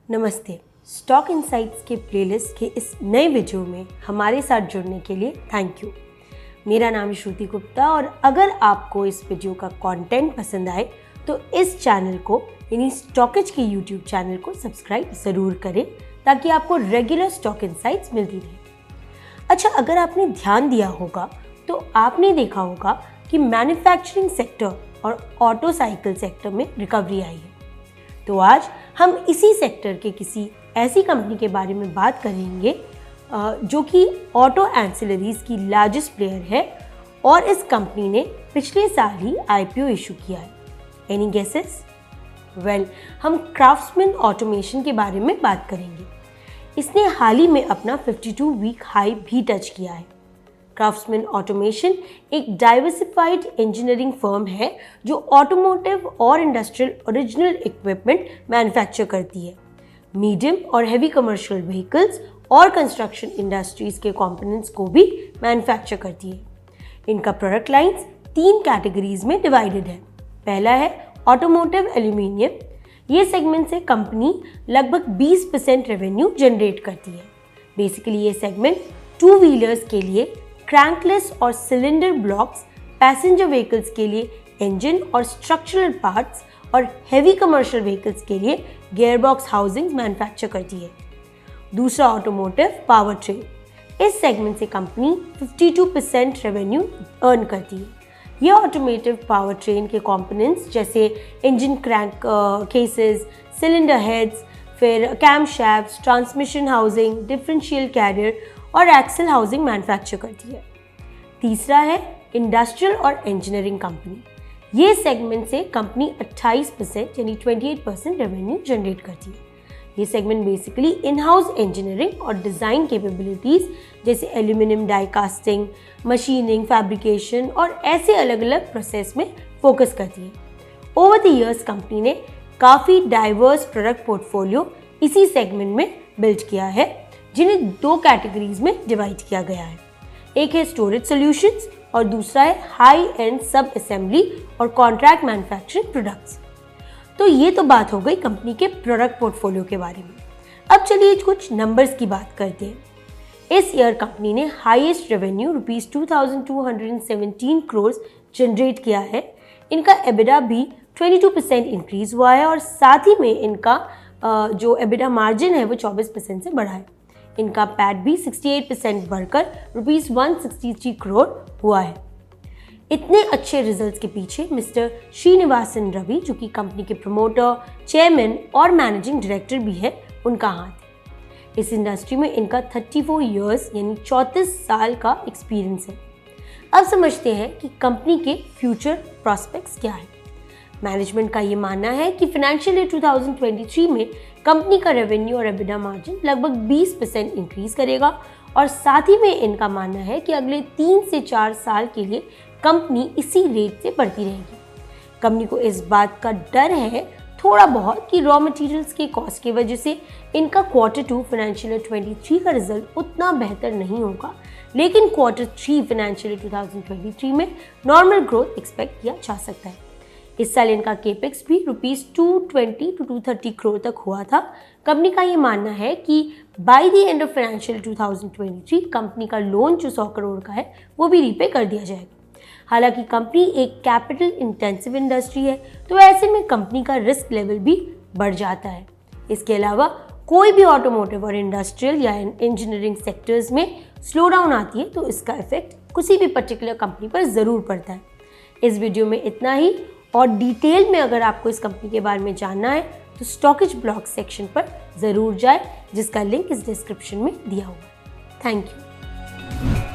नमस्ते। Stock insights के playlist के इस नए वीडियो में हमारे साथ जुड़ने के लिए थैंक यू। मेरा नाम है श्रुति गुप्ता और अगर आपको इस वीडियो का कंटेंट पसंद आए तो इस चैनल को यानी स्टॉकेज के यूट्यूब चैनल को सब्सक्राइब ज़रूर करें ताकि आपको रेगुलर स्टॉक इनसाइट्स मिलती रहे। अच्छा, अगर आपने ध्यान दिया होगा तो आपने देखा होगा कि मैन्युफैक्चरिंग सेक्टर और ऑटो साइकिल सेक्टर में रिकवरी आई है। तो आज हम इसी सेक्टर के किसी ऐसी कंपनी के बारे में बात करेंगे जो कि ऑटो एंसिलरीज की लार्जेस्ट प्लेयर है और इस कंपनी ने पिछले साल ही आईपीओ इशू किया है। Any guesses? वेल, हम क्राफ्ट्समैन ऑटोमेशन के बारे में बात करेंगे। इसने हाल ही में अपना 52 वीक हाई भी टच किया है। क्राफ्ट्समैन ऑटोमेशन एक डाइवर्सिफाइड इंजीनियरिंग फर्म है जो ऑटोमोटिव और इंडस्ट्रियल ओरिजिनल इक्विपमेंट मैन्युफैक्चर करती है। मीडियम और हैवी कमर्शियल व्हीकल्स और कंस्ट्रक्शन इंडस्ट्रीज के कंपोनेंट्स को भी मैन्युफैक्चर करती है। इनका प्रोडक्ट लाइंस 3 कैटेगरीज में डिवाइडेड है। पहला है ऑटोमोटिव एल्यूमिनियम। ये सेगमेंट से कंपनी लगभग 20% रेवेन्यू जनरेट करती है। बेसिकली ये सेगमेंट 2 व्हीलर्स के लिए क्रैंकलेस और सिलेंडर ब्लॉक्स, पैसेंजर व्हीकल्स के लिए इंजन और स्ट्रक्चरल पार्ट्स और हैवी कमर्शियल व्हीकल्स के लिए गियरबॉक्स हाउसिंग मैन्युफैक्चर करती है। दूसरा ऑटोमोटिव पावर ट्रेन। इस सेगमेंट से कंपनी 52% रेवेन्यू अर्न करती है। यह ऑटोमोटिव पावर ट्रेन के कंपोनेंट्स जैसे engine crank cases, cylinder heads, फिर cam shafts, transmission housing, differential carrier और एक्सल हाउसिंग मैन्युफैक्चर करती है। तीसरा है इंडस्ट्रियल और इंजीनियरिंग कंपनी। ये सेगमेंट से कंपनी 28% यानी 28% रेवेन्यू जनरेट करती है। ये segment basically in house engineering और डिज़ाइन कैपेबिलिटीज़ जैसे aluminium die casting, machining, fabrication और ऐसे अलग अलग प्रोसेस में फोकस करती है। ओवर द ईयर्स कंपनी ने काफ़ी डाइवर्स प्रोडक्ट पोर्टफोलियो इसी सेगमेंट में बिल्ड किया है, जिन्हें 2 कैटेगरीज में डिवाइड किया गया है। एक है स्टोरेज सॉल्यूशंस और दूसरा है हाई एंड सब असेंबली और कॉन्ट्रैक्ट मैन्युफैक्चरिंग प्रोडक्ट्स। तो ये तो बात हो गई कंपनी के प्रोडक्ट पोर्टफोलियो के बारे में। अब चलिए कुछ नंबर्स की बात करते हैं। इस ईयर कंपनी ने हाईएस्ट रेवेन्यू ₹2217 करोड़ जनरेट किया है। इनका एबिडा भी 22% इंक्रीज हुआ है और साथ ही में इनका जो एबिडा मार्जिन है वो 24% से बढ़ा है। इनका पैट भी 68% बढ़कर ₹163 करोड़ हुआ है। इतने अच्छे रिजल्ट्स के पीछे मिस्टर श्रीनिवासन रवि, जो कि कंपनी के प्रमोटर, चेयरमैन और मैनेजिंग डायरेक्टर भी है, उनका हाथ है। इस इंडस्ट्री में इनका 34 ईयर्स यानी 34 साल का एक्सपीरियंस है। अब समझते हैं कि कंपनी के फ्यूचर प्रॉस्पेक्ट्स क्या है। मैनेजमेंट का ये मानना है कि फाइनेंशियल ईयर 2023 में कंपनी का रेवेन्यू और एबिडा मार्जिन लगभग 20% इंक्रीज करेगा और साथ ही में इनका मानना है कि अगले 3 से 4 साल के लिए कंपनी इसी रेट से बढ़ती रहेगी। कंपनी को इस बात का डर है थोड़ा बहुत कि रॉ मटेरियल्स के कॉस्ट की वजह से इनका Q2 फाइनेंशियल ईयर 23 का रिजल्ट उतना बेहतर नहीं होगा, लेकिन Q3 फाइनेंशियल ईयर 2023 में नॉर्मल ग्रोथ एक्सपेक्ट किया जा सकता है। इस साल इनका केपेक्स भी ₹220 to 230 करोड़ तक हुआ था। कंपनी का ये मानना है कि by the end of financial 2023 company का लोन जो 100 करोड़ का है वो भी रीपे कर दिया जाएगा। हालांकि कंपनी एक कैपिटल इंटेंसिव इंडस्ट्री है, तो ऐसे में कंपनी का रिस्क लेवल भी बढ़ जाता है। इसके अलावा कोई भी ऑटोमोटिव और इंडस्ट्रियल या इंजीनियरिंग सेक्टर्स में स्लो डाउन आती है तो इसका इफेक्ट किसी भी पर्टिकुलर कंपनी पर ज़रूर पड़ता है। इस वीडियो में इतना ही और डिटेल में अगर आपको इस कंपनी के बारे में जानना है तो स्टॉकेज ब्लॉग सेक्शन पर ज़रूर जाए, जिसका लिंक इस डिस्क्रिप्शन में दिया हुआ है। Thank you.